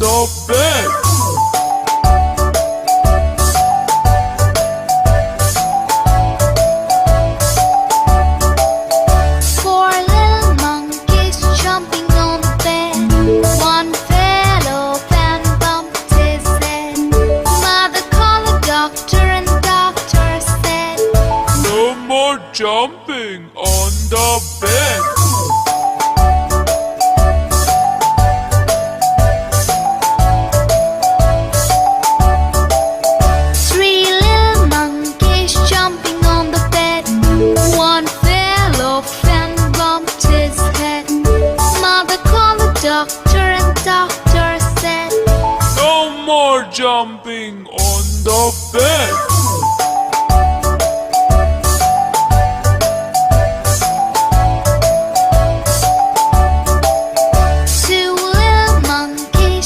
the bed. Four little monkeys jumping on the bed. One fell off and bumped his head. Mother called the doctor and the doctor said, No more jumping on the bed. three little monkeys jumping on the bed. One fell off and bumped his head. Mother called the doctor and the doctor said, No more jumping on the bed.